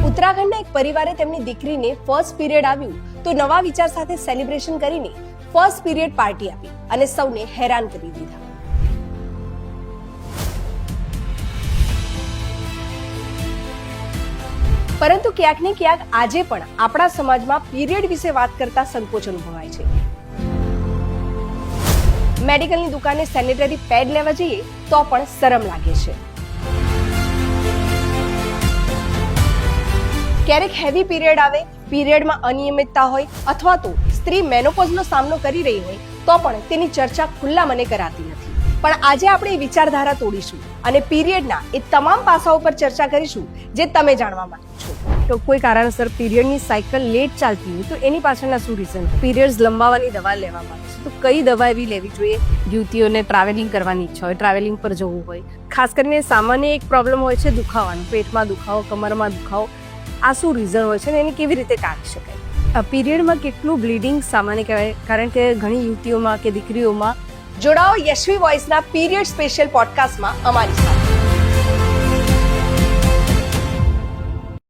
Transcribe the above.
ઉત્તરાખંડના એક પરિવારે તેમની દીકરીને ફર્સ્ટ પીરિયડ આવ્યું તો નવા વિચાર સાથે સેલિબ્રેશન કરીને ફર્સ્ટ પીરિયડ પાર્ટી આપી અને સૌને હેરાન કરી દીધા. પરંતુ ક્યાંક ને ક્યાંક આજે પણ આપણા સમાજમાં પીરિયડ વિશે વાત કરતા સંકોચ અનુભવાય છે. મેડિકલની દુકાને સેનેટરી પેડ લેવા જઈએ તો પણ શરમ લાગે છે. ક્યારેક હેવી પીરિયડ આવે, પીરિયડમાં અનિયમિતતા હોય અથવા તો સ્ત્રી મેનોપોઝનો સામનો કરી રહી હોય તો પણ તેની ચર્ચા ખુલ્લા મને કરાતી નથી. પણ આજે આપણે એ વિચારધારા તોડીશું અને પીરિયડના એ તમામ પાસાઓ પર ચર્ચા કરીશું જે તમે જાણવા માંગો છો. તો કોઈ કારણસર પીરિયડની સાયકલ લેટ ચાલતી હોય તો એની પાછળના શું રીઝન? પીરિયડ્સ લંબાવવાની દવા લેવા માંગે છે તો કઈ દવા એવી લેવી જોઈએ? યુવતીઓને ટ્રાવેલિંગ કરવાની ઈચ્છા હોય, ટ્રાવેલિંગ પર જવું હોય, ખાસ કરીને સામાન્ય એક પ્રોબ્લેમ હોય છે દુખાવાનો, પેટમાં દુખાવો, કમરમાં દુખાવો. આ શું રીઝન હોય છે ને એને કેવી રીતે ટાળી શકાય? પીરિયડમાં કેટલું બ્લીડિંગ સામાન્ય કહેવાય? કારણ કે ઘણી યુવતીઓમાં કે દીકરીઓમાં. જોડાઓ યશવી વોઇસના પીરિયડ સ્પેશિયલ પોડકાસ્ટમાં અમારી સાથે.